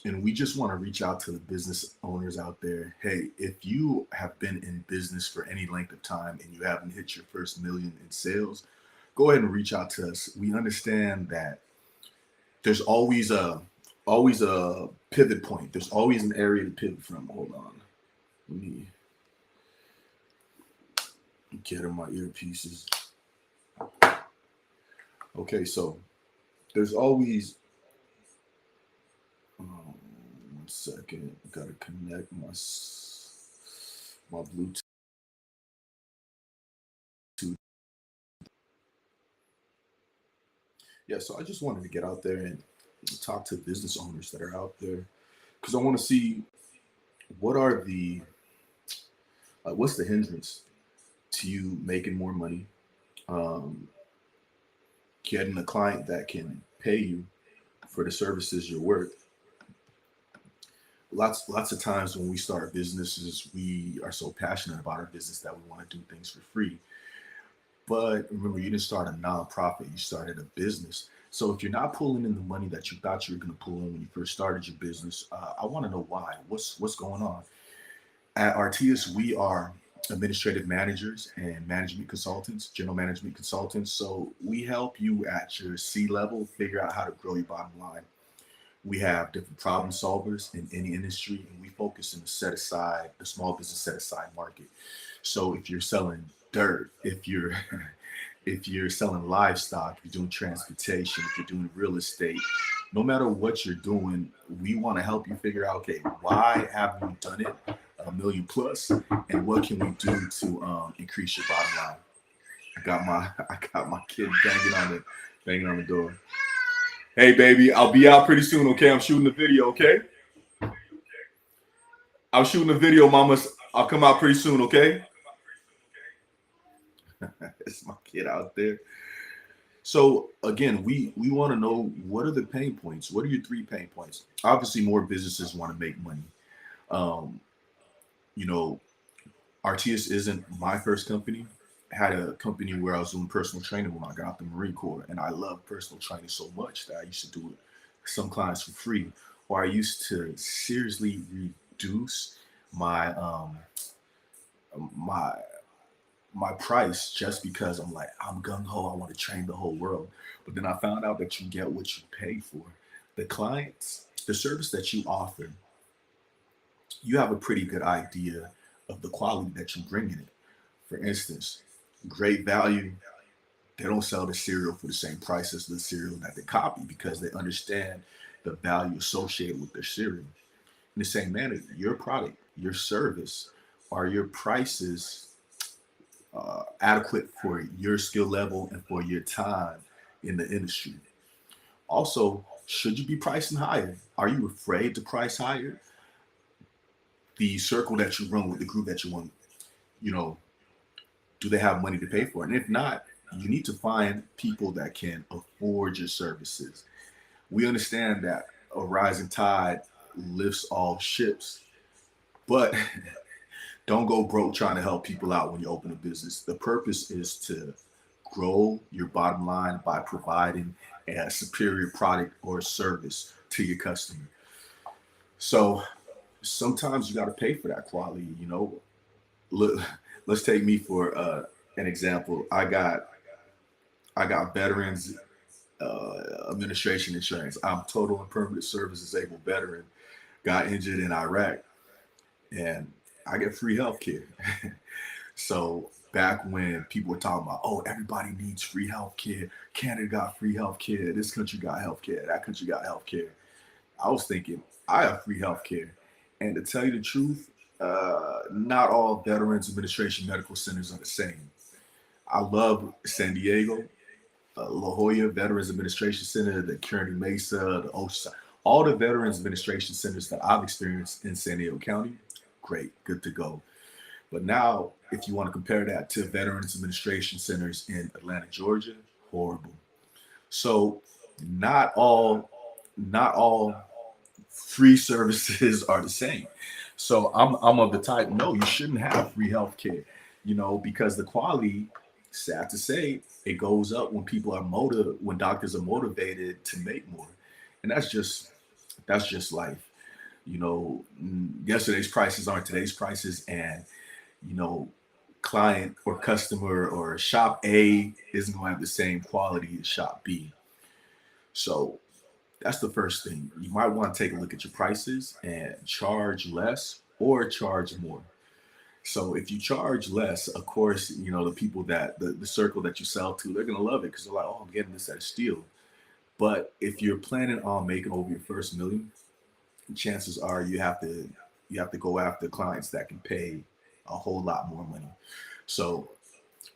And we just want to reach out to the business owners out there. Hey, if you have been in business for any length of time and you haven't hit your first million in sales, go ahead and reach out to us. We understand that there's always a pivot point. There's always an area to pivot from. Hold on. Let me get in my earpieces. Okay, so there's always 1 second. Gotta connect my Bluetooth. Yeah, so I just wanted to get out there and talk to business owners that are out there because I want to see what are the what's the hindrance to you making more money, um, getting a client that can pay you for the services you're worth. Lots of times when we start businesses, we are so passionate about our business that we want to do things for free. But remember, you didn't start a nonprofit, you started a business. So if you're not pulling in the money that you thought you were going to pull in when you first started your business, I want to know why. What's going on? At Artius, we are administrative managers and management consultants, general management consultants. So we help you at your C level figure out how to grow your bottom line. We have different problem solvers in any industry, and we focus in the small business set aside market. So if you're selling dirt, if you're if you're selling livestock, if you're doing transportation, if you're doing real estate, no matter what you're doing, we want to help you figure out, okay, why haven't you done it a million plus, and what can we do to increase your bottom line? I got my kid banging on the door. Hey baby, I'll be out pretty soon. Okay, I'm shooting the video. Okay, I'm shooting the video, mama. I'll come out pretty soon. Okay, it's my kid out there. So again, we want to know what are the pain points. What are your 3 pain points? Obviously, more businesses want to make money. Um, you know, Artius isn't my first company. I had a company where I was doing personal training when I got out the Marine Corps, and I love personal training so much that I used to do it some clients for free, or I used to seriously reduce my my my price just because I'm like I'm gung ho. I want to train the whole world, but then I found out that you get what you pay for. The clients, the service that you offer, you have a pretty good idea of the quality that you bring in it. For instance, great value. They don't sell the cereal for the same price as the cereal that they copy because they understand the value associated with their cereal. In the same manner, your product, your service, are your prices adequate for your skill level and for your time in the industry? Also, should you be pricing higher? Are you afraid to price higher? The circle that you run with, the group that you want, you know, do they have money to pay for it? And if not, you need to find people that can afford your services. We understand that a rising tide lifts all ships, but don't go broke trying to help people out when you open a business. The purpose is to grow your bottom line by providing a superior product or service to your customer. So sometimes you got to pay for that quality. Look, let's take me for an example. I got veterans administration insurance. I'm total and permanent service disabled veteran. Got injured in Iraq, and I get free health care. So back when people were talking about, oh, everybody needs free health care. Canada got free health care. This country got health care. That country got health care. I was thinking, I have free health care. And to tell you the truth, not all Veterans Administration medical centers are the same. I love San Diego, La Jolla Veterans Administration Center, the Kearney Mesa, the Oceanside, all the Veterans Administration centers that I've experienced in San Diego County, great, good to go. But now, if you want to compare that to Veterans Administration centers in Atlanta, Georgia, horrible. So not all not all free services are the same. So I'm of the type, no, you shouldn't have free healthcare, because the quality, sad to say, it goes up when when doctors are motivated to make more. And that's just life. You know, yesterday's prices aren't today's prices, and you know, client or customer or shop A isn't going to have the same quality as shop B. So that's the first thing. You might want to take a look at your prices and charge less or charge more. So if you charge less, of course, you know, the people that the circle that you sell to, they're gonna love it because they're like, oh, I'm getting this at a steal. But if you're planning on making over your first million, chances are you have to go after clients that can pay a whole lot more money. So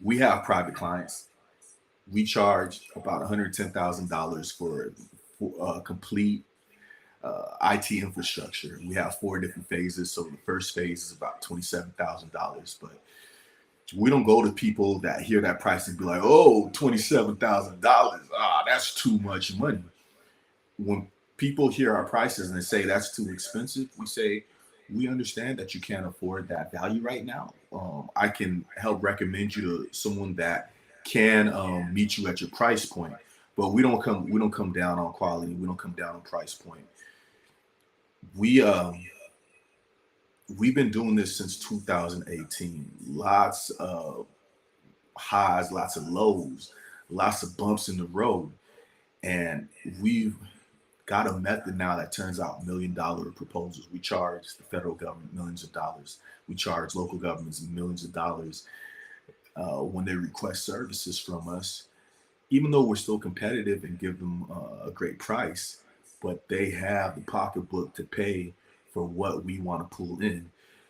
we have private clients. We charge about $110,000 for a complete IT infrastructure. We have four different phases. So the first phase is about $27,000, but we don't go to people that hear that price and be like, "Oh, $27,000. Ah, that's too much money." When people hear our prices and they say that's too expensive, we say, we understand that you can't afford that value right now. I can help recommend you to someone that can meet you at your price point, but we don't come down on quality. We don't come down on price point. We we've been doing this since 2018. Lots of highs, lots of lows, lots of bumps in the road, and we've got a method now that turns out $1 million proposals. We charge the federal government millions of dollars. We charge local governments millions of dollars when they request services from us, even though we're still competitive and give them a great price, but they have the pocketbook to pay for what we want to pull in.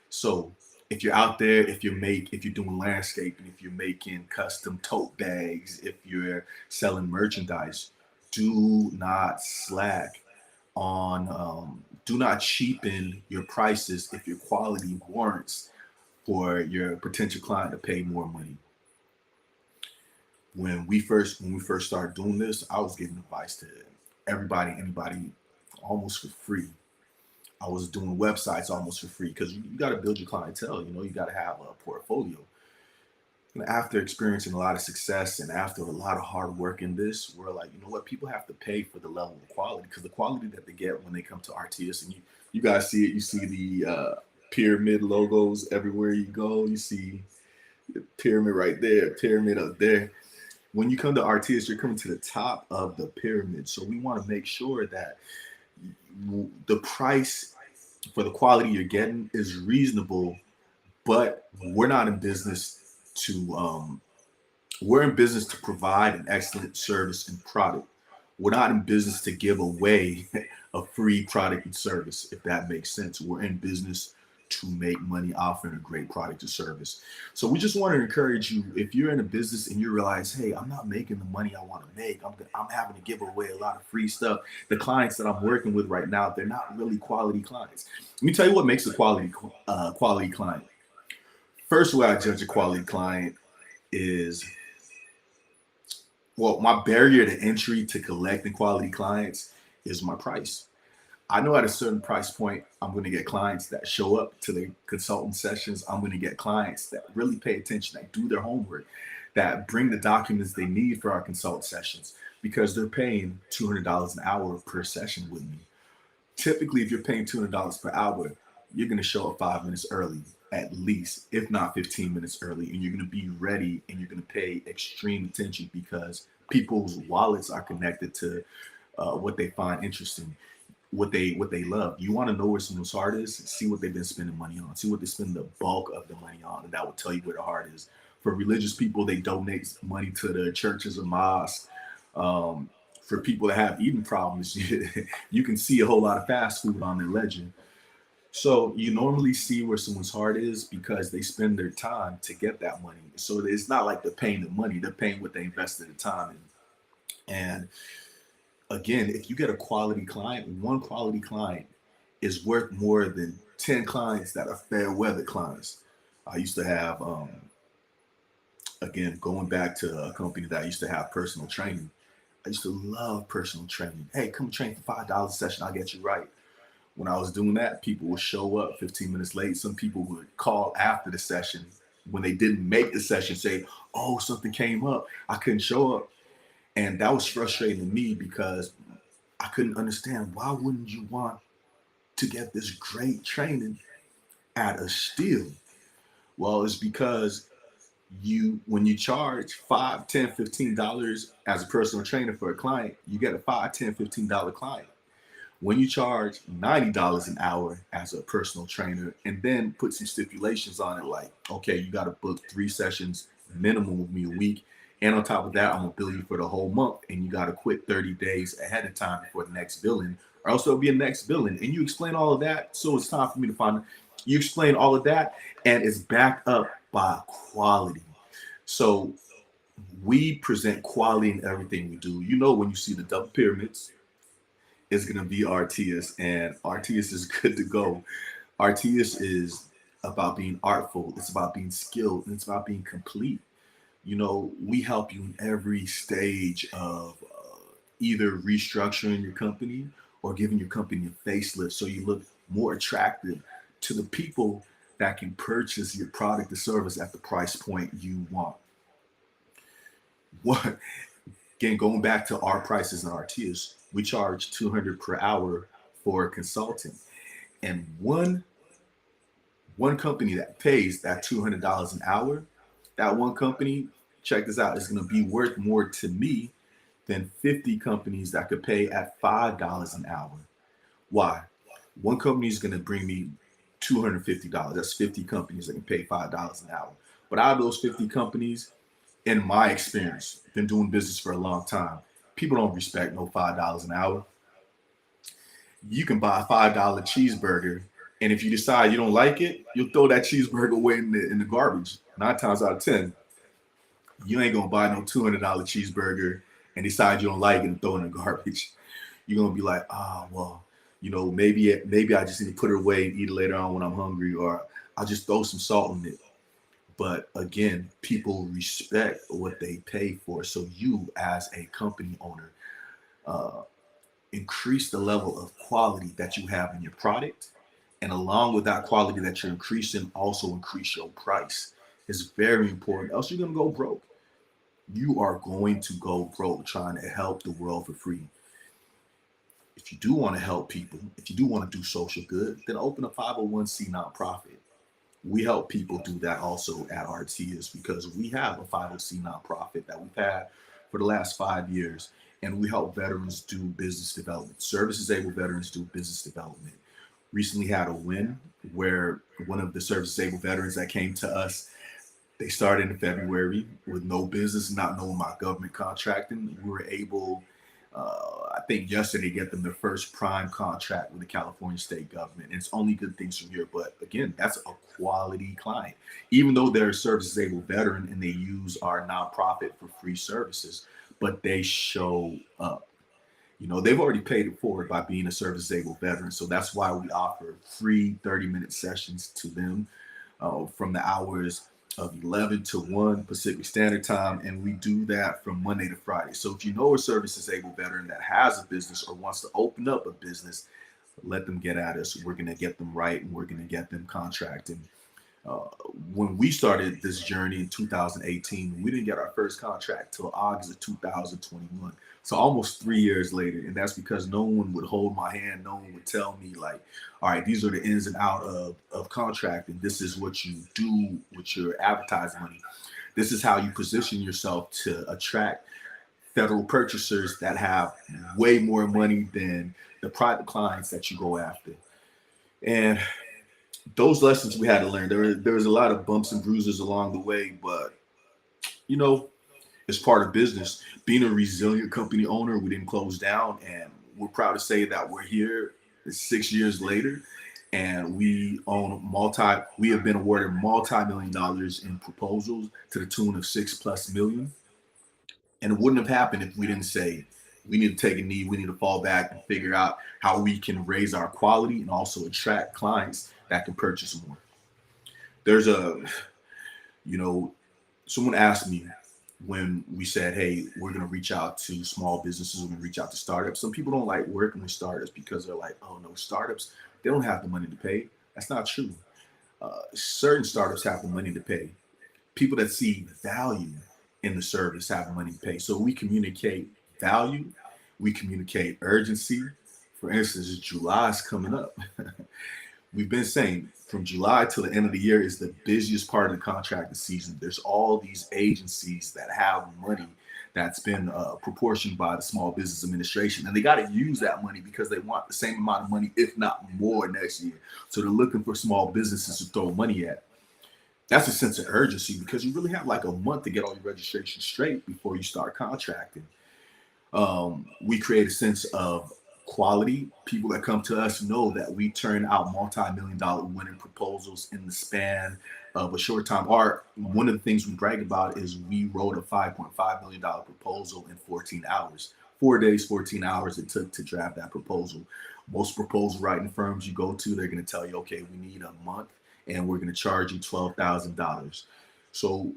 So if you're out there, if you're doing landscaping, if you're making custom tote bags, if you're selling merchandise, do not slack on do not cheapen your prices if your quality warrants for your potential client to pay more money. When we first started doing this, I was giving advice to everybody, anybody, almost for free. I was doing websites almost for free because you got to build your clientele. You know, you got to have a portfolio. And after experiencing a lot of success and after a lot of hard work in this, we're like, you know what? People have to pay for the level of quality because the quality that they get when they come to Artius, and you guys see it. You see the pyramid logos everywhere you go. You see the pyramid right there, pyramid up there. When you come to Artists, you're coming to the top of the pyramid. So we want to make sure that the price for the quality you're getting is reasonable, but we're not in business to we're in business to provide an excellent service and product. We're not in business to give away a free product and service, if that makes sense. We're in business to make money offering a great product or service. So we just want to encourage you, if you're in a business and you realize, hey, I'm not making the money I want to make. I'm having to give away a lot of free stuff. The clients that I'm working with right now, they're not really quality clients. Let me tell you what makes a quality client. First way I judge a quality client is, well, my barrier to entry to collecting quality clients is my price. I know at a certain price point, I'm going to get clients that show up to the consultant sessions. I'm going to get clients that really pay attention, that do their homework, that bring the documents they need for our consult sessions because they're paying $200 an hour per session with me. Typically, if you're paying $200 per hour, you're going to show up 5 minutes early, at least, if not 15 minutes early, and you're going to be ready and you're going to pay extreme attention because people's wallets are connected to what they find interesting, what they love. You want to know where someone's heart is? See what they've been spending money on. See what they spend the bulk of the money on, and that will tell you where the heart is. For religious people, they donate money to the churches or mosques. Um, for people that have eating problems, you can see a whole lot of fast food on their ledger. So you normally see where someone's heart is because they spend their time to get that money. So it's not like they're paying the money; they're paying what they invested the time in. And again, if you get a quality client, one quality client is worth more than 10 clients that are fair weather clients. I used to have, again, going back to a company that I used to have personal training. I used to love personal training. Hey, come train for $5 a session. I'll get you right. When I was doing that, people would show up 15 minutes late. Some people would call after the session when they didn't make the session, say, oh, something came up. I couldn't show up. And that was frustrating to me because I couldn't understand, why wouldn't you want to get this great training at a steal? Well, it's because when you charge 5, 10, $15 as a personal trainer for a client, you get a 5, 10, $15 client. When you charge $90 an hour as a personal trainer and then put some stipulations on it, like, okay, you got to book 3 sessions minimum with me a week. And on top of that, I'm going to bill you for the whole month. And you got to quit 30 days ahead of time before the next billing, or else there'll be a next billing. And you explain all of that. So it's time for me to find, you explain all of that, and it's backed up by quality. So we present quality in everything we do. You know, when you see the double pyramids, is going to be Artius, and Artius is good to go. Artius is about being artful, it's about being skilled, and it's about being complete. You know, we help you in every stage of either restructuring your company or giving your company a facelift so you look more attractive to the people that can purchase your product or service at the price point you want. What Again, going back to our prices and Artius, we charge 200 per hour for consulting. And one company that pays that $200 an hour, that one company, check this out, is going to be worth more to me than 50 companies that could pay at $5 an hour. Why? One company is going to bring me $250. That's 50 companies that can pay $5 an hour. But out of those 50 companies, in my experience, been doing business for a long time, people don't respect no $5 an hour. You can buy a $5 cheeseburger, and if you decide you don't like it, you'll throw that cheeseburger away in the garbage. 9 times out of 10, you ain't gonna buy no $200 cheeseburger and decide you don't like it and throw it in the garbage. You're gonna be like, well, maybe I just need to put it away and eat it later on when I'm hungry, or I'll just throw some salt in it. But again, people respect what they pay for. So you, as a company owner, uh, increase the level of quality that you have in your product. And along with that quality that you're increasing, also increase your price. It's very important. Else you're going to go broke. You are going to go broke trying to help the world for free. If you do want to help people, if you do want to do social good, then open a 501c nonprofit. We help people do that also at Artius because we have a 501c nonprofit that we've had for the last 5 years, and we help veterans do business development. Service-disabled veterans do business development. Recently had a win where one of the service-disabled veterans that came to us, they started in February with no business, not knowing about government contracting. We were able, I think yesterday, get them their first prime contract with the California state government. And it's only good things from here. But again, that's a quality client. Even though they're a service-disabled veteran and they use our nonprofit for free services, but they show up. You know, they've already paid it forward by being a service-disabled veteran. So that's why we offer free 30-minute sessions to them from the hours of 11 to 1 Pacific Standard Time, and we do that from Monday to Friday. So if you know a service-disabled veteran that has a business or wants to open up a business, let them get at us. We're going to get them right, and we're going to get them contracted. When we started this journey in 2018, we didn't get our first contract till August of 2021. So almost 3 years later. And that's because no one would hold my hand. No one would tell me like, all right, these are the ins and out of contracting. This is what you do with your advertising money. This is how you position yourself to attract federal purchasers that have way more money than the private clients that you go after. And those lessons we had to learn. There was a lot of bumps and bruises along the way, but you know, it's part of business. Being a resilient company owner, we didn't close down, and we're proud to say that we're here 6 years later, and we own we have been awarded multi-million dollars in proposals to the tune of 6+ million. And it wouldn't have happened if we didn't say we need to take a knee, we need to fall back and figure out how we can raise our quality and also attract clients that can purchase more. There's you know, someone asked me when we said, hey, we're going to reach out to small businesses, we're going to reach out to startups. Some people don't like working with startups because they're like, oh no, startups, they don't have the money to pay. That's not true. Certain startups have the money to pay. People that see value in the service have money to pay. So we communicate value, we communicate urgency For instance, July's coming up. We've been saying from July till the end of the year is the busiest part of the contracting season. There's all these agencies that have money that's been proportioned by the Small Business Administration, and they got to use that money because they want the same amount of money, if not more, next year. So they're looking for small businesses to throw money at. That's a sense of urgency because you really have like a month to get all your registration straight before you start contracting. We create a sense of quality. People that come to us know that we turn out multi-million dollar winning proposals in the span of a short time. Or one of the things we brag about is we wrote a $5.5 million proposal in 14 hours. 4 days, 14 hours it took to draft that proposal. Most proposal writing firms you go to, they're going to tell you, okay, we need a month and we're going to charge you $12,000. So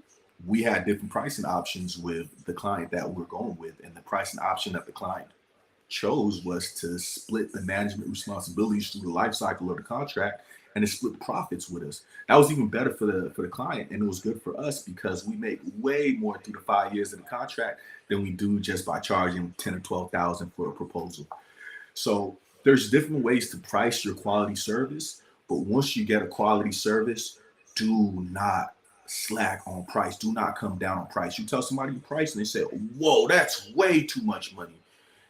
we had different pricing options with the client that we're going with, and the pricing option that the client chose was to split the management responsibilities through the life cycle of the contract and to split profits with us. That was even better for the client, and it was good for us because we make way more through the 5 years of the contract than we do just by charging 10 or 12,000 for a proposal. So there's different ways to price your quality service, but once you get a quality service, do not slack on price. Do not come down on price. You tell somebody your price and they say, whoa, that's way too much money.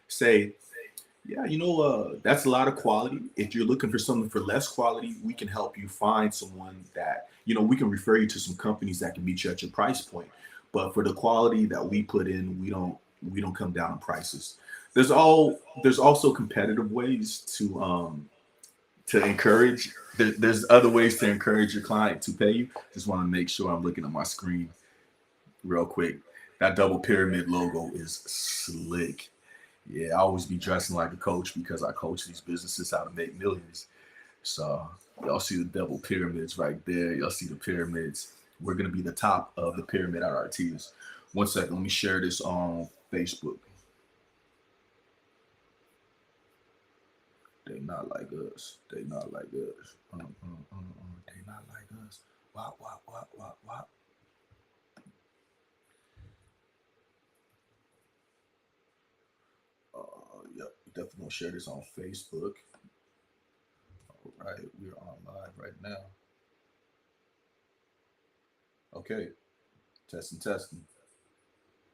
Say, yeah, that's a lot of quality. If you're looking for something for less quality, we can help you find someone that, we can refer you to some companies that can meet you at your price point. But for the quality that we put in, we don't come down on prices. There's also competitive ways to encourage. There's other ways to encourage your client to pay you. Just want to make sure I'm looking at my screen real quick. That double pyramid logo is slick. Yeah, I always be dressing like a coach because I coach these businesses how to make millions. So y'all see the double pyramids right there. Y'all see the pyramids. We're gonna be the top of the pyramid at Artius. One second, let me share this on Facebook. They not like us. They not like us. They not like us. Wop, wop, wop, wop, wop. Yep, definitely gonna share this on Facebook. All right, we're on live right now. Okay, testing, testing,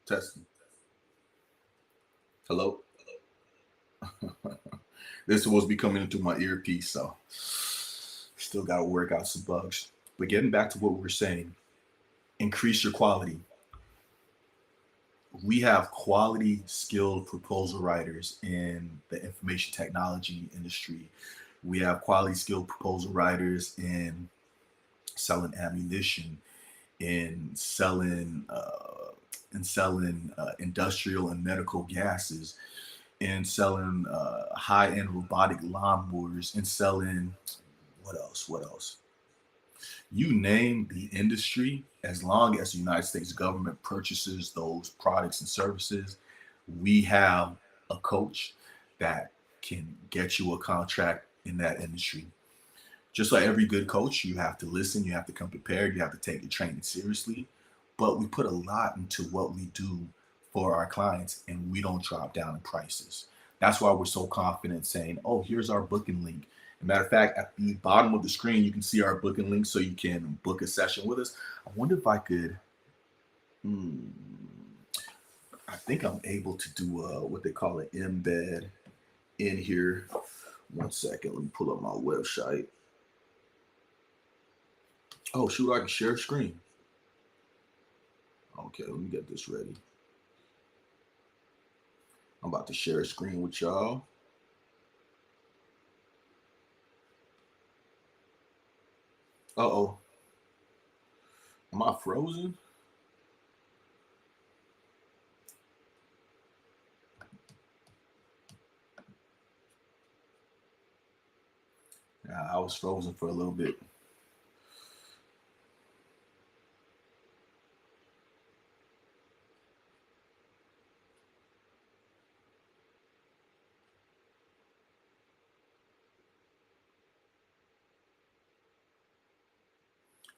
testing. Hello. This is supposed to be coming into my earpiece, so still got to work out some bugs. But getting back to what we were saying, increase your quality. We have quality, skilled proposal writers in the information technology industry. We have quality, skilled proposal writers in selling ammunition, in selling industrial and medical gases, in selling high-end robotic lawnmowers, in selling what else? What else? You name the industry, as long as the United States government purchases those products and services, we have a coach that can get you a contract in that industry. Just like every good coach, you have to listen, you have to come prepared, you have to take the training seriously. But we put a lot into what we do for our clients and we don't drop down in prices. That's why we're so confident saying, oh, here's our booking link. As a matter of fact, at the bottom of the screen, you can see our booking link so you can book a session with us. I wonder if I could, I think I'm able to do what they call an embed in here. One second, let me pull up my website. Oh, shoot, I can share screen. Okay, let me get this ready. I'm about to share a screen with y'all. Uh-oh. Am I frozen? Yeah, I was frozen for a little bit.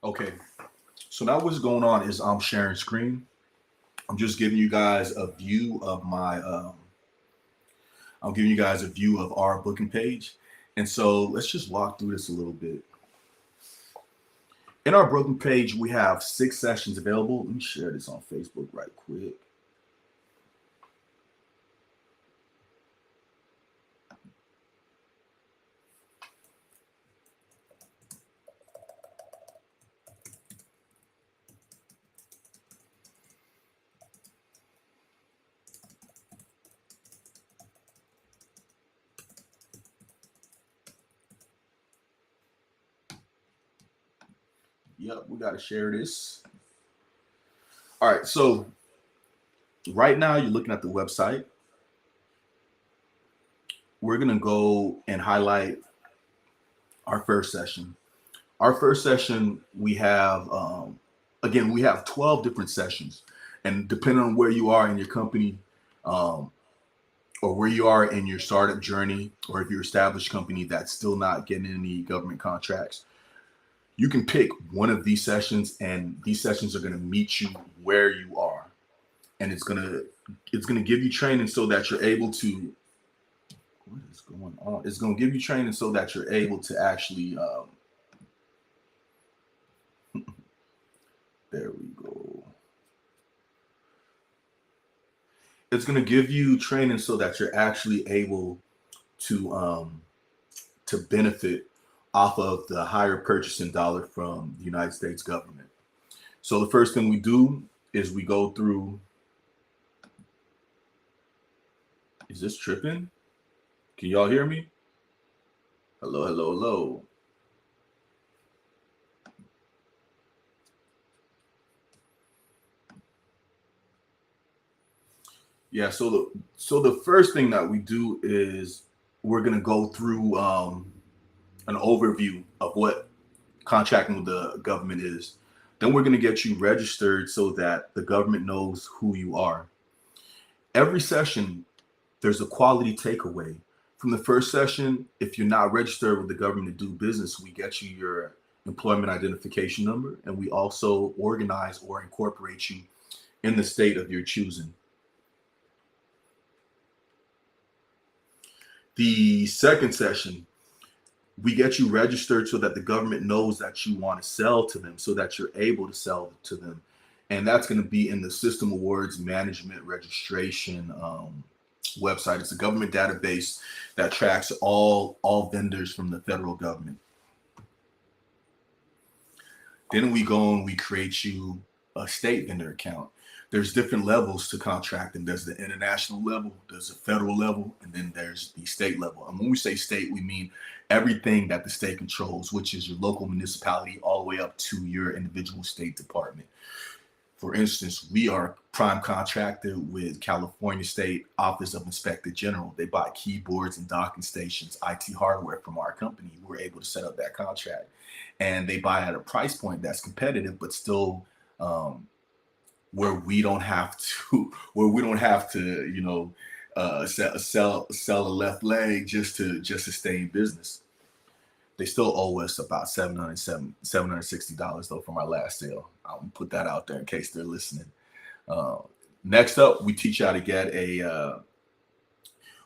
Okay, so now what's going on is I'm sharing screen. I'm just giving you guys a view of I'm giving you guys a view of our booking page. And so let's just walk through this a little bit. In our booking page, we have 6 sessions available. Let me share this on Facebook right quick. Yep, we got to share this. All right, so right now you're looking at the website. We're going to go and highlight our first session. Our first session, we have, again, we have 12 different sessions. And depending on where you are in your company, or where you are in your startup journey, or if you're an established company that's still not getting any government contracts, you can pick one of these sessions, and these sessions are going to meet you where you are. And it's going to give you training so that you're able to, what is going on? It's going to give you training so that you're able to actually, there we go. It's going to give you training so that you're actually able to benefit off of the higher purchasing dollar from the United States government. So the first thing we do is we go through. Is this tripping? Can y'all hear me? Hello, hello, hello. Yeah, so the first thing that we do is we're gonna go through an overview of what contracting with the government is. Then we're gonna get you registered so that the government knows who you are. Every session, there's a quality takeaway. From the first session, if you're not registered with the government to do business, we get you your employment identification number, and we also organize or incorporate you in the state of your choosing. The second session, we get you registered so that the government knows that you want to sell to them, so that you're able to sell to them. And that's going to be in the System Awards Management Registration website. It's a government database that tracks all vendors from the federal government. Then we go and we create you a state vendor account. There's different levels to contracting. There's the international level, there's the federal level, and then there's the state level. And when we say state, we mean everything that the state controls, which is your local municipality all the way up to your individual state department. For instance, we are prime contractor with California State Office of Inspector General. They buy keyboards and docking stations, IT hardware from our company. We're able to set up that contract. And they buy at a price point that's competitive, but still where we don't have to, sell a left leg just to stay in business. They still owe us about $760 though from our last sale. I'll put that out there in case they're listening. Next up, we teach you how to get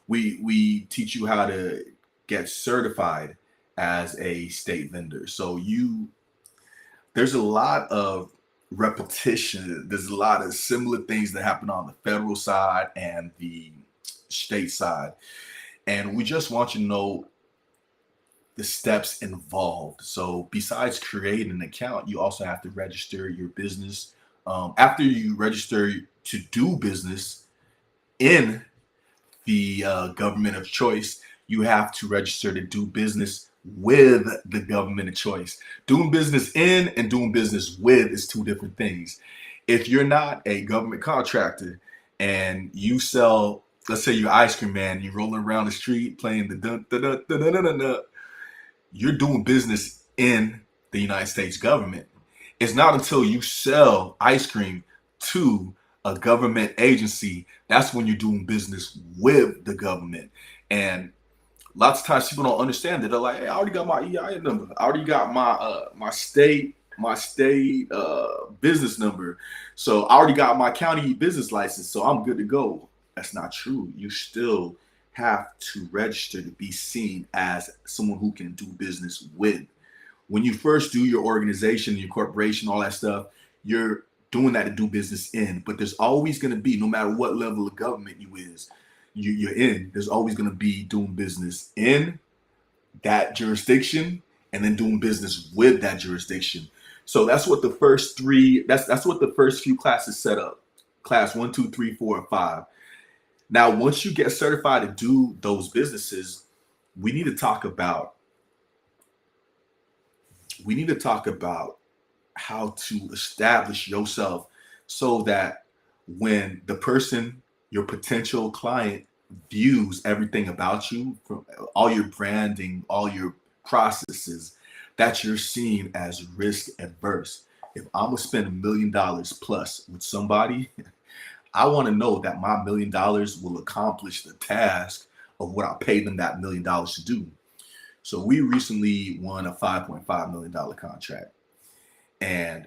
we teach you how to get certified as a state vendor. So there's a lot of repetition. There's a lot of similar things that happen on the federal side and the state side. And we just want you to know the steps involved. So besides creating an account, you also have to register your business. After you register to do business in the government of choice, you have to register to do business with the government of choice. Doing business in and doing business with is 2 different things. If you're not a government contractor and you sell, let's say you're ice cream man, you're rolling around the street playing the dun dun dun dun dun dun dun, you're doing business in the United States government. It's not until you sell ice cream to a government agency that's when you're doing business with the government. And lots of times people don't understand that. They're like, hey, I already got my EIN number. I already got my state business number. So I already got my county business license. So I'm good to go. That's not true. You still have to register to be seen as someone who can do business with. When you first do your organization, your corporation, all that stuff, you're doing that to do business in. But there's always going to be, no matter what level of government you're in, there's always going to be doing business in that jurisdiction and then doing business with that jurisdiction. So that's what the first three. That's what the first few classes set up. Class 1, 2, 3, 4, and 5. Now, once you get certified to do those businesses, we need to talk about we need to talk about how to establish yourself so that when the person, your potential client, views everything about you, from all your branding, all your processes, that you're seen as risk adverse. If I'm gonna spend $1 million plus with somebody, I want to know that my $1 million will accomplish the task of what I paid them that $1 million to do. So we recently won a $5.5 million contract. And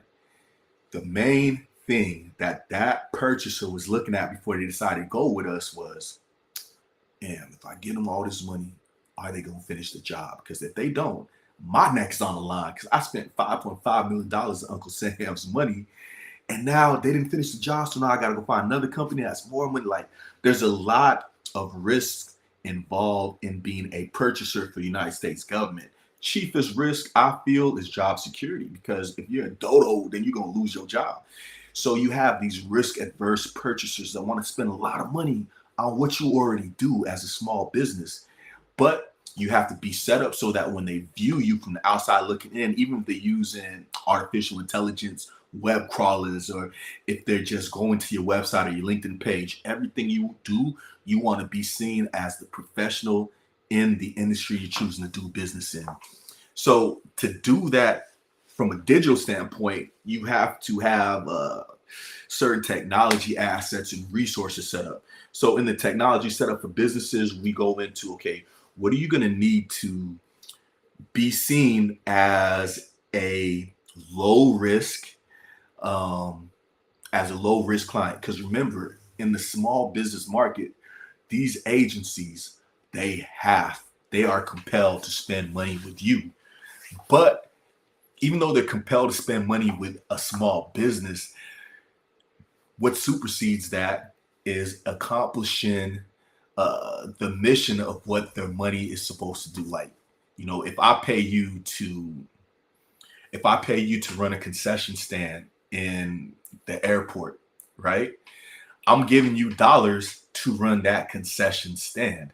the main thing that purchaser was looking at before they decided to go with us was, damn, if I give them all this money, are they going to finish the job? Because if they don't, my neck's on the line, because I spent $5.5 million of Uncle Sam's money, and now they didn't finish the job, so now I got to go find another company that's more money. Like, there's a lot of risks involved in being a purchaser for the United States government. Chiefest risk, I feel, is job security, because if you're a dodo, then you're going to lose your job. So you have these risk adverse purchasers that want to spend a lot of money on what you already do as a small business. But you have to be set up so that when they view you from the outside looking in, even if they're using artificial intelligence, web crawlers, or if they're just going to your website or your LinkedIn page, everything you do, you want to be seen as the professional in the industry you're choosing to do business in. So to do that from a digital standpoint, you have to have certain technology assets and resources set up. So in the technology setup for businesses, we go into, okay, what are you going to need to be seen as a low risk, client? Because remember, in the small business market, these agencies, they are compelled to spend money with you. But even though they're compelled to spend money with a small business, what supersedes that is accomplishing the mission of what their money is supposed to do. Like, if I pay you to run a concession stand in the airport, right? I'm giving you dollars to run that concession stand.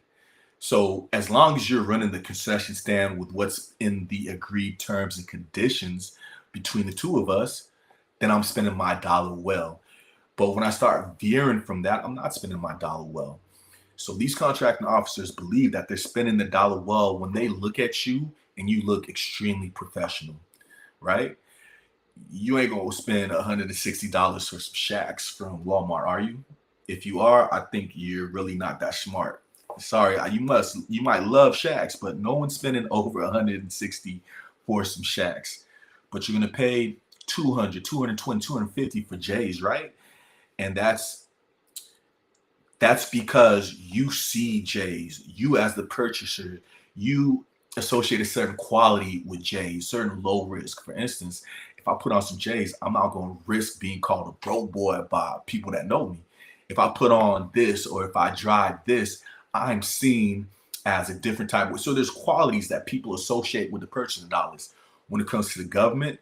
So as long as you're running the concession stand with what's in the agreed terms and conditions between the two of us, then I'm spending my dollar well. But when I start veering from that, I'm not spending my dollar well. So these contracting officers believe that they're spending the dollar well when they look at you and you look extremely professional, right? You ain't gonna spend $160 for some shacks from Walmart, are you? If you are, I think you're really not that smart. Sorry, you might love shacks, but no one's spending over 160 for some shacks. But you're gonna pay 200, 220, 250 for J's, right? And that's because you see J's. You as the purchaser, you associate a certain quality with J's, certain low risk. For instance, if I put on some J's, I'm not going to risk being called a broke boy by people that know me. If I put on this or if I drive this, I'm seen as a different type of. So there's qualities that people associate with the purchasing dollars. When it comes to the government,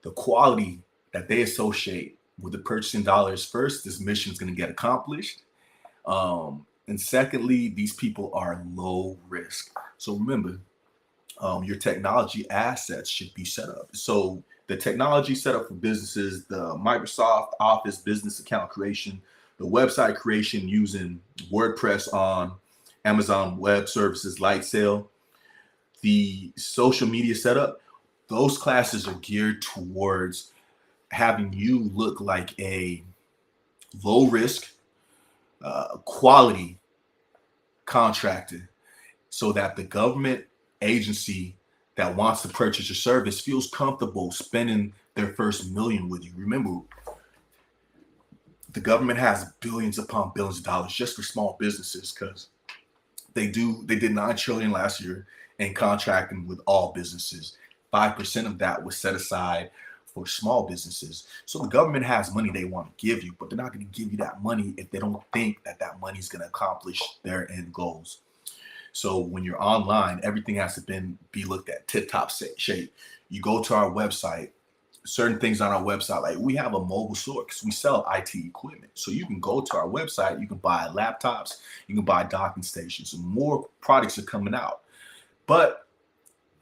the quality that they associate with the purchasing dollars, first, this mission is going to get accomplished. And secondly, these people are low risk. So remember, your technology assets should be set up. So the technology set up for businesses, the Microsoft Office business account creation, the website creation using WordPress on Amazon Web Services Lightsail, the social media setup, those classes are geared towards having you look like a low risk, quality contractor, so that the government agency that wants to purchase your service feels comfortable spending their first million with you. Remember, the government has billions upon billions of dollars just for small businesses, because They did 9 trillion last year in contracting with all businesses. 5% of that was set aside for small businesses. So the government has money they want to give you, but they're not going to give you that money if they don't think that that money is going to accomplish their end goals. So when you're online, everything has to be looked at tip top shape. You go to our website, certain things on our website, like we have a mobile store because we sell IT equipment. So you can go to our website, you can buy laptops, you can buy docking stations, and more products are coming out. But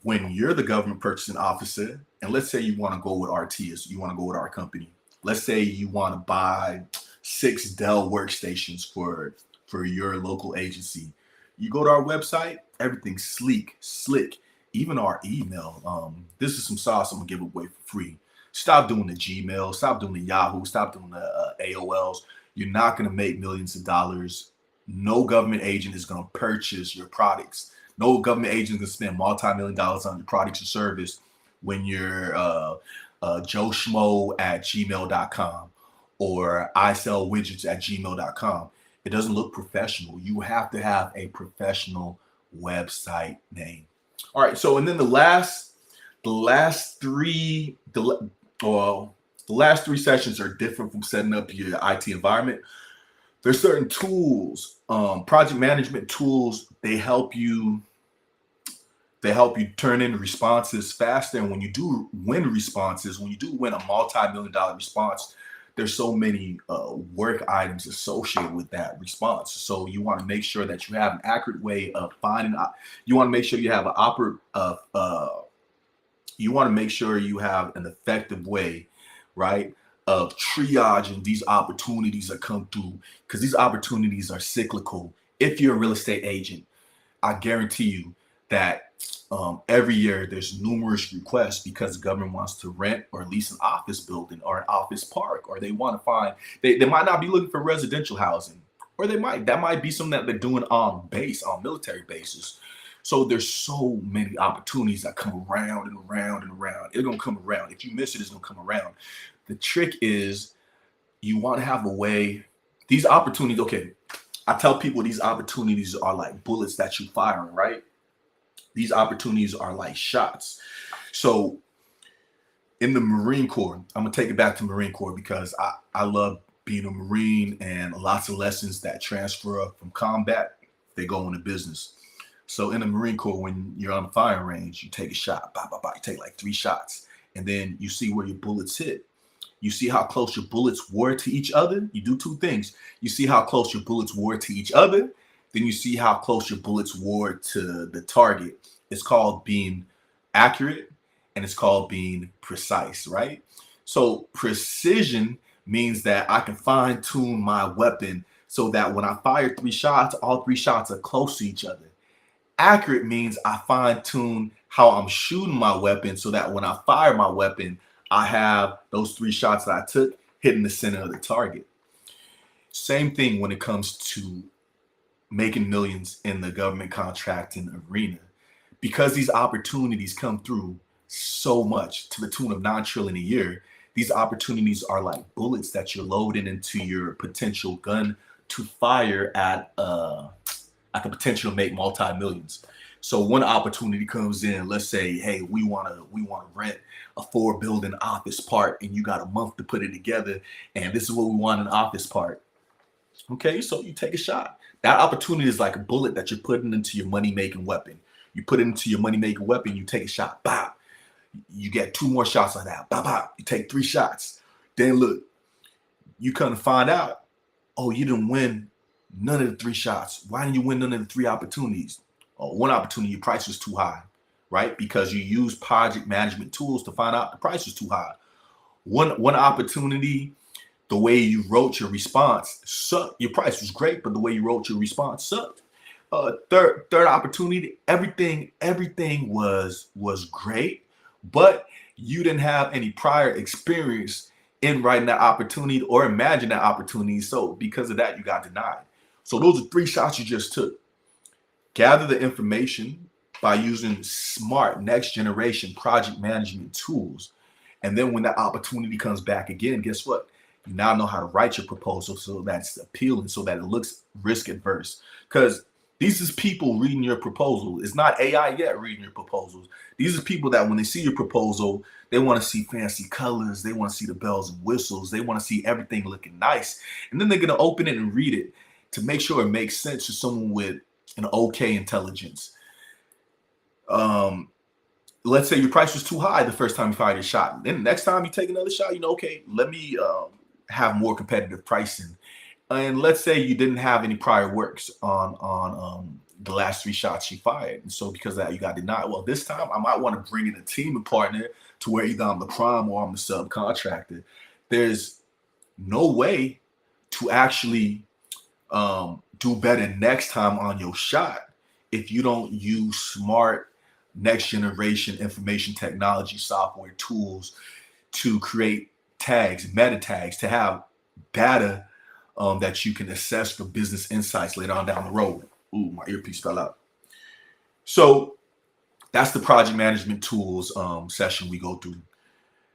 when you're the government purchasing officer, and let's say you want to go with Artius, you want to go with our company. Let's say you want to buy 6 Dell workstations for your local agency. You go to our website, everything's sleek, slick. Even our email. This is some sauce I'm gonna give away for free. Stop doing the Gmail, stop doing the Yahoo, stop doing the AOLs. You're not gonna make millions of dollars. No government agent is gonna purchase your products. No government agent is gonna spend multi-million dollars on your products or service when you're Joe Schmo at gmail.com or I sell widgets at gmail.com. It doesn't look professional. You have to have a professional website name. All right. So, and then the last three sessions are different from setting up your IT environment. There's certain tools, project management tools. They help you turn in responses faster. And when you do win responses, when you do win a multi-million-dollar response, there's so many work items associated with that response. So you want to make sure that you have an accurate way of finding. You want to make sure you have you want to make sure you have an effective way, right, of triaging these opportunities that come through, because these opportunities are cyclical. If you're a real estate agent, I guarantee you that every year there's numerous requests because the government wants to rent or lease an office building or an office park, or they want to find, they might not be looking for residential housing, or that might be something that they're doing on military bases. So there's so many opportunities that come around and around and around. It's gonna come around. If you miss it, it's gonna come around. The trick is you want to have a way. These opportunities, okay, I tell people these opportunities are like bullets that you firing, right? These opportunities are like shots. So in the Marine Corps, I'm gonna take it back to Marine Corps because I love being a Marine, and lots of lessons that transfer up from combat, they go into business. So in the Marine Corps, when you're on the firing range, you take a shot, you take like 3 shots, and then you see where your bullets hit. You see how close your bullets were to each other. You do 2 things. You see how close your bullets were to each other. Then you see how close your bullets were to the target. It's called being accurate, and it's called being precise, right? So precision means that I can fine tune my weapon so that when I fire 3 shots, all 3 shots are close to each other. Accurate means I fine tune how I'm shooting my weapon so that when I fire my weapon, I have those 3 shots that I took hitting the center of the target. Same thing when it comes to making millions in the government contracting arena. Because these opportunities come through so much, to the tune of 9 trillion a year, these opportunities are like bullets that you're loading into your potential gun to fire at the potential to make multi-millions. So one opportunity comes in, let's say, hey, we want to rent a 4-building office park, and you got a month to put it together, and this is what we want in an office park. Okay, so you take a shot. That opportunity is like a bullet that you're putting into your money-making weapon. You put it into your money-making weapon, you take a shot, bop. You get 2 more shots like that, bop, bop. You take 3 shots. Then look, you come to find out, oh, you didn't win none of the 3 shots. Why didn't you win none of the 3 opportunities? Oh, one opportunity, your price was too high, right? Because you use project management tools to find out the price was too high. One opportunity, the way you wrote your response sucked. Your price was great, but the way you wrote your response sucked. Third opportunity, everything was great, but you didn't have any prior experience in writing that opportunity or imagine that opportunity. So because of that, you got denied. So those are 3 shots you just took. Gather the information by using smart next generation project management tools. And then when that opportunity comes back again, guess what? You now know how to write your proposal so that it's appealing, so that it looks risk adverse. Because These is people reading your proposal. It's not AI yet reading your proposals. These are people that when they see your proposal, they want to see fancy colors. They want to see the bells and whistles. They want to see everything looking nice. And then they're going to open it and read it to make sure it makes sense to someone with an okay intelligence. Um, let's say your price was too high the first time you fired your shot. Then the next time you take another shot, okay, let me have more competitive pricing. And let's say you didn't have any prior works on the last 3 shots you fired, and so because of that you got denied. Well, this time I might want to bring in a team and partner to where either I'm the prime or I'm the subcontractor. There's no way to actually do better next time on your shot if you don't use smart next generation information technology software tools to create tags, meta tags, to have data that you can assess for business insights later on down the road. Ooh, my earpiece fell out. So that's the project management tools session we go through.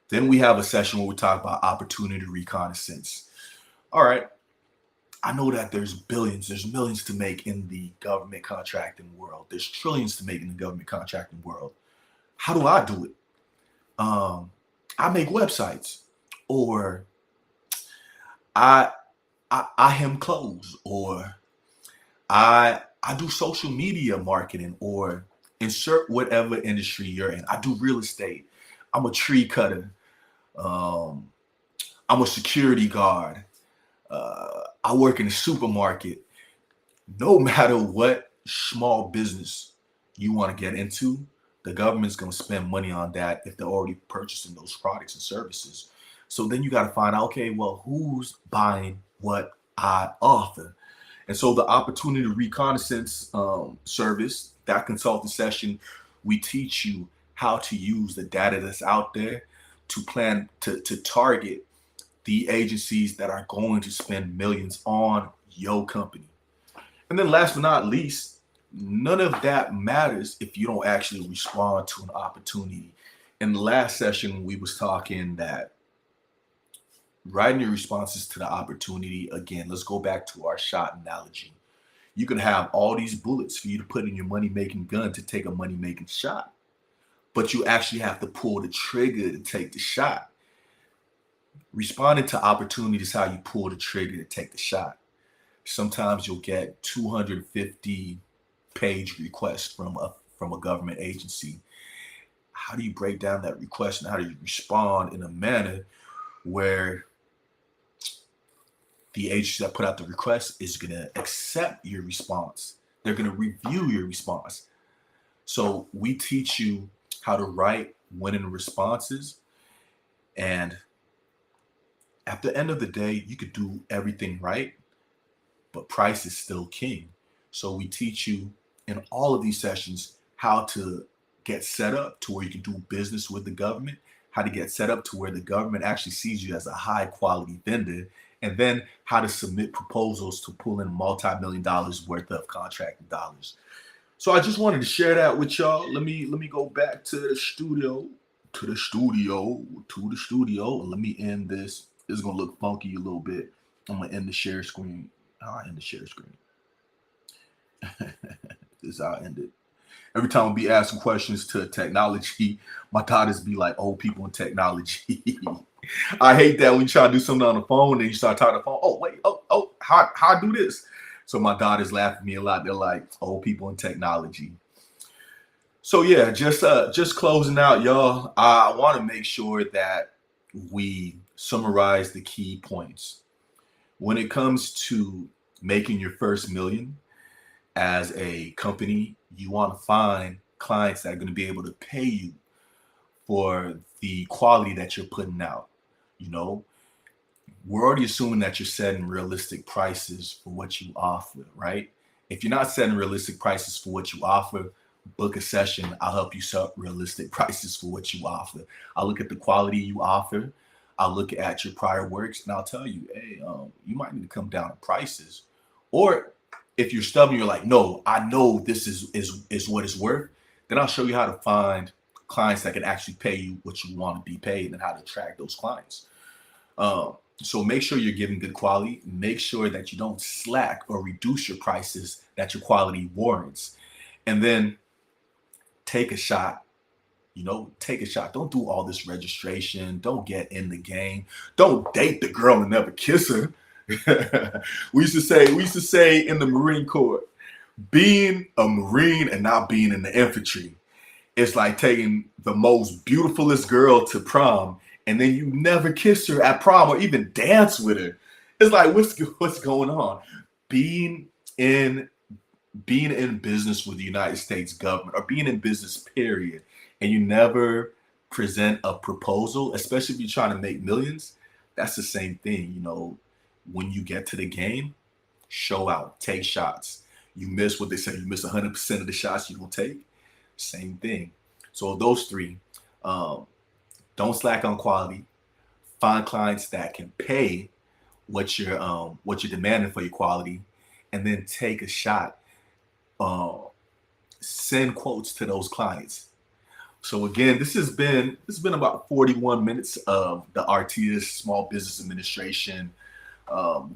Then we have a session where we talk about opportunity reconnaissance. All right, I know that there's billions, there's millions to make in the government contracting world. There's trillions to make in the government contracting world. How do I do it? I make websites, or I hem clothes, or I do social media marketing, or insert whatever industry you're in. I do real estate. I'm a tree cutter. I'm a security guard. I work in a supermarket. No matter what small business you want to get into, the government's going to spend money on that if they're already purchasing those products and services. So then you got to find out, okay, well, who's buying what I offer? And so the opportunity reconnaissance service, that consulting session, we teach you how to use the data that's out there to plan to target the agencies that are going to spend millions on your company. And then last but not least, none of that matters if you don't actually respond to an opportunity. In the last session, we was talking that writing your responses to the opportunity, again, let's go back to our shot analogy. You can have all these bullets for you to put in your money-making gun to take a money-making shot, but you actually have to pull the trigger to take the shot. Responding to opportunities is how you pull the trigger to take the shot. Sometimes you'll get 250-page requests from a government agency. How do you break down that request, and how do you respond in a manner where the agency that put out the request is going to accept your response? They're going to review your response. So we teach you how to write winning responses, and at the end of the day, you could do everything right, but price is still king. So we teach you in all of these sessions how to get set up to where you can do business with the government, how to get set up to where the government actually sees you as a high quality vendor, and then how to submit proposals to pull in multi-million dollars worth of contracting dollars. So I just wanted to share that with y'all. Let me go back to the studio, and let me end this. It's gonna look funky a little bit. I'm gonna end the share screen. I'll end the share screen. This is how I end it. Every time I be asking questions to technology, my daughters be like, old people in technology. I hate that when you try to do something on the phone and you start talking on the phone. Oh, wait, how I do this? So my daughters laugh at me a lot. They're like, old people in technology. So yeah, just closing out, y'all. I want to make sure that we summarize the key points. When it comes to making your first million as a company, you want to find clients that are going to be able to pay you for the quality that you're putting out. You know, we're already assuming that you're setting realistic prices for what you offer, right? If you're not setting realistic prices for what you offer, book a session. I'll help you set realistic prices for what you offer. I'll look at the quality you offer. I'll look at your prior works, and I'll tell you, hey, you might need to come down on prices. Or if you're stubborn, you're like, no, I know this is what it's worth. Then I'll show you how to find clients that can actually pay you what you want to be paid and how to attract those clients. So make sure you're giving good quality. Make sure that you don't slack or reduce your prices that your quality warrants. And then take a shot. Take a shot. Don't do all this registration. Don't get in the game. Don't date the girl and never kiss her. we used to say in the Marine Corps, being a Marine and not being in the infantry, it's like taking the most beautifulest girl to prom and then you never kiss her at prom or even dance with her. It's like what's going on? Being in being in business with the United States government or being in business period and you never present a proposal, especially if you're trying to make millions, that's the same thing. When you get to the game, show out, take shots. You miss what they say, you miss 100% of the shots you don't take. Same thing. So those three, don't slack on quality. Find clients that can pay what you're demanding for your quality, and then take a shot. Send quotes to those clients. So again, this has been about 41 minutes of the Artius Small Business Administration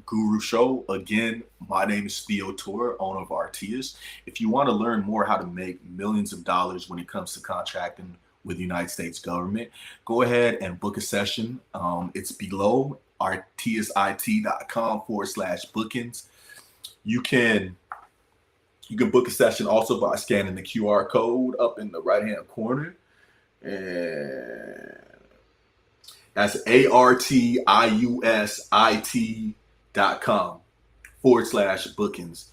Guru Show. Again, my name is Theo Tor, owner of Artius. If you want to learn more how to make millions of dollars when it comes to contracting with the United States government, go ahead and book a session. It's below artiusit.com/bookings. You can book a session also by scanning the QR code up in the right-hand corner. And that's artiusit.com/bookings.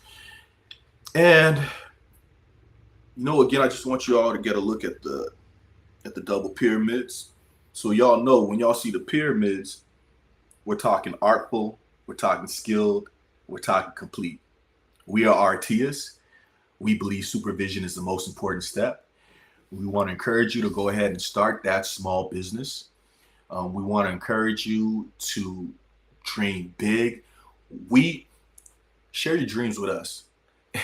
And again, I just want you all to get a look at the double pyramids. So y'all know when y'all see the pyramids, we're talking artful, we're talking skilled, we're talking complete. We are Artius. We believe supervision is the most important step. We want to encourage you to go ahead and start that small business. We want to encourage you to dream big. We share your dreams with us.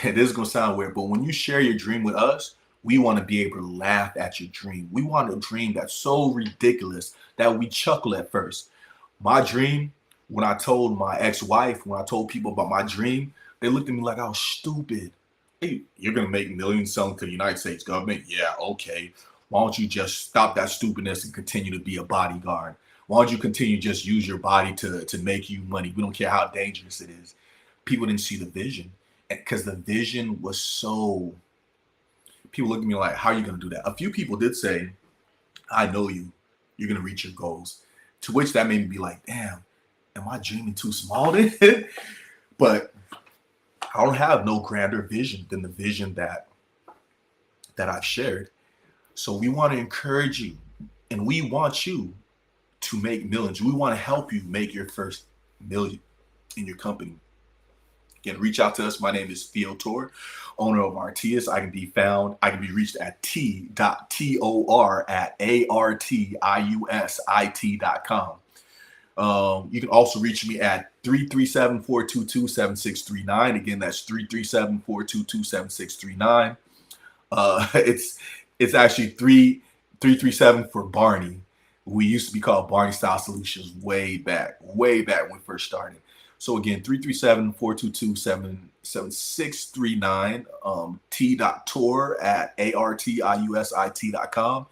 And this is going to sound weird, but when you share your dream with us, we want to be able to laugh at your dream. We want a dream that's so ridiculous that we chuckle at first. My dream, when I told my ex-wife, when I told people about my dream, they looked at me like I was stupid. Hey, you're going to make millions selling to the United States government? Yeah, okay. Why don't you just stop that stupidness and continue to be a bodyguard? Why don't you continue to just use your body to make you money? We don't care how dangerous it is. People didn't see the vision because the vision was so... People look at me like, how are you going to do that? A few people did say, I know you. You're going to reach your goals. To which that made me be like, damn, am I dreaming too small then? But I don't have no grander vision than the vision that I've shared. So we want to encourage you, and we want you to make millions. We want to help you make your first million in your company. Again, reach out to us. My name is Theo Tor, owner of Artius. I can be reached at t.tor@artiusit.com. You can also reach me at 337-422-7639. Again, that's 337-422-7639. It's actually 337 for Barney. We used to be called Barney Style Solutions way back when we first started. So again, 337-422-7639, t.tor@artiusit.com.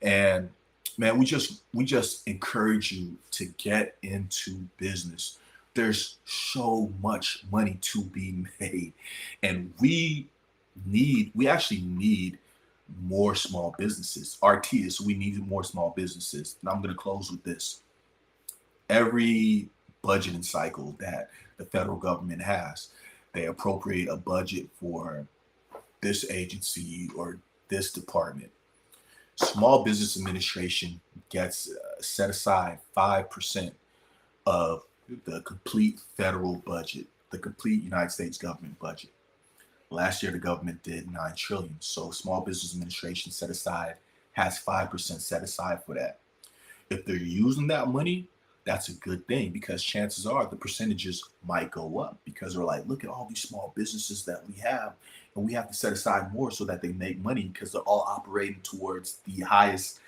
And man, we just encourage you to get into business. There's so much money to be made. And we actually need more small businesses. Artius, we need more small businesses. And I'm going to close with this. Every budgeting cycle that the federal government has, they appropriate a budget for this agency or this department. Small Business Administration gets set aside 5% of the complete federal budget, the complete United States government budget. Last year, the government did $9 trillion. So Small Business Administration has 5% set aside for that. If they're using that money, that's a good thing, because chances are the percentages might go up, because they're like, look at all these small businesses that we have, and we have to set aside more so that they make money, because they're all operating towards the highest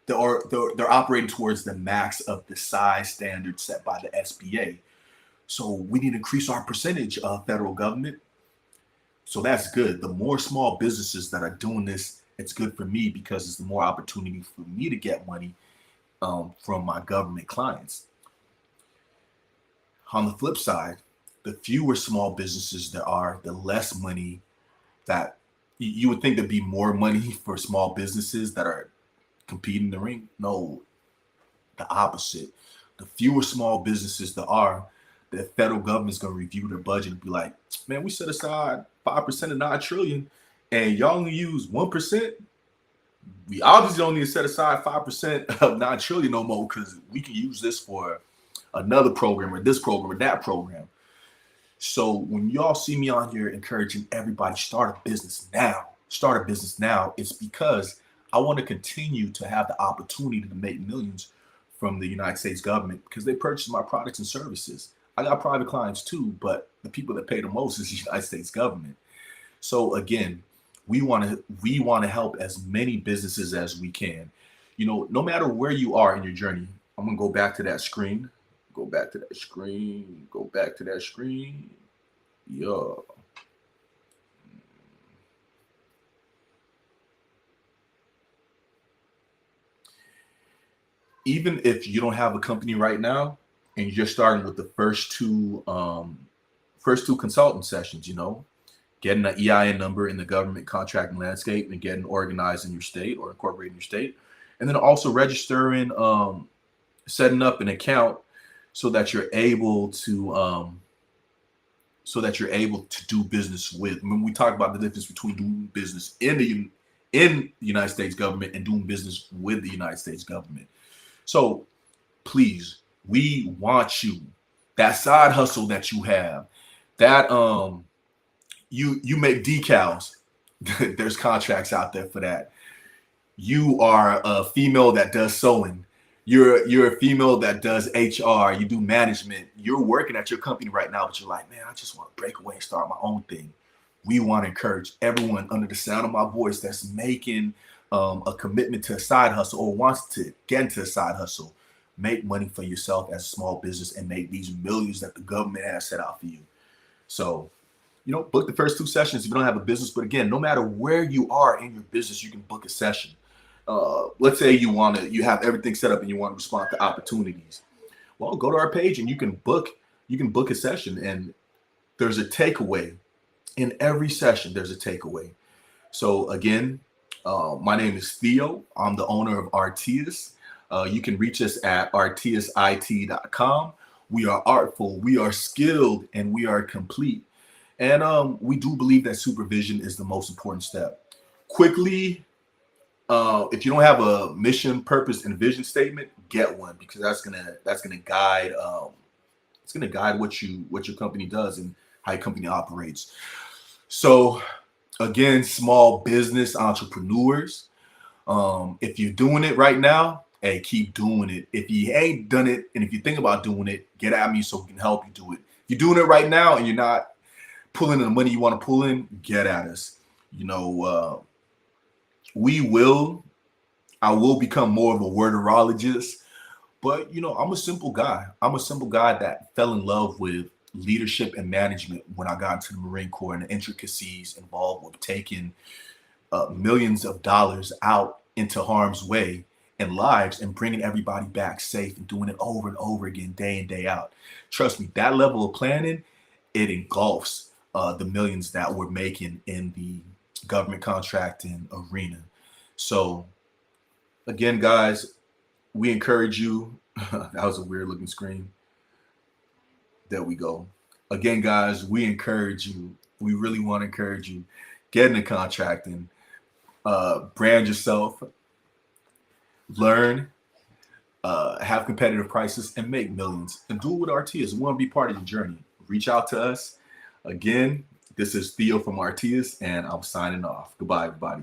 they're operating towards the max of the size standard set by the SBA. So we need to increase our percentage of federal government. So that's good. The more small businesses that are doing this, it's good for me because it's the more opportunity for me to get money from my government clients. On the flip side, the fewer small businesses there are, the less money that you would think there'd be more money for small businesses that are competing in the ring. No, the opposite. The fewer small businesses there are, the federal government's going to review their budget and be like, man, we set aside 5% of 9 trillion and y'all only use 1%. We obviously don't need to set aside 5% of 9 trillion no more because we can use this for another program or this program or that program. So when y'all see me on here encouraging everybody start a business now, it's because I want to continue to have the opportunity to make millions from the United States government because they purchase my products and services. I got private clients too, but the people that pay the most is the United States government. So again, we want to help as many businesses as we can. You know, no matter where you are in your journey, I'm gonna go back to that screen. Go back to that screen. Go back to that screen. Yeah. Even if you don't have a company right now and you're just starting with the first two consultant sessions, you know, getting an EIN number in the government contracting landscape and getting organized in your state or incorporating your state, and then also registering, setting up an account so that you're able to do business with. When we talk about the difference between doing business in the United States government and doing business with the United States government. So please, we want you, that side hustle that you have, that you make decals. There's contracts out there for that. You are a female that does sewing. You're a female that does HR. You do management. You're working at your company right now, but you're like, man, I just want to break away and start my own thing. We want to encourage everyone under the sound of my voice that's making a commitment to a side hustle or wants to get into a side hustle. Make money for yourself as a small business and make these millions that the government has set out for you. So, you know, book the first 2 sessions if you don't have a business. But again, no matter where you are in your business, you can book a session. Let's say you have everything set up and you want to respond to opportunities. Well, go to our page and you can book a session, and there's a takeaway in every session. There's a takeaway. So again, my name is Theo. I'm the owner of Artius. You can reach us at artiusit.com. We are artful, we are skilled, and we are complete. And we do believe that supervision is the most important step. Quickly, if you don't have a mission, purpose, and vision statement, get one, because that's gonna guide what your company does and how your company operates. So again, small business entrepreneurs, if you're doing it right now, hey, keep doing it. If you ain't done it, and if you think about doing it, get at me so we can help you do it. If you're doing it right now and you're not pulling in the money you want to pull in, get at us. You know, I will become more of a wordologist, but you know, I'm a simple guy. I'm a simple guy that fell in love with leadership and management when I got into the Marine Corps and the intricacies involved with taking millions of dollars out into harm's way and lives and bringing everybody back safe and doing it over and over again, day in, day out. Trust me, that level of planning, it engulfs the millions that we're making in the government contracting arena. So again, guys, we encourage you. That was a weird looking screen. There we go. Again, guys, we encourage you. We really want to encourage you. Get into contracting, brand yourself, learn, have competitive prices, and make millions. And do it with Artius. We want to be part of the journey. Reach out to us. Again, this is Theo from Artius, and I'm signing off. Goodbye, everybody.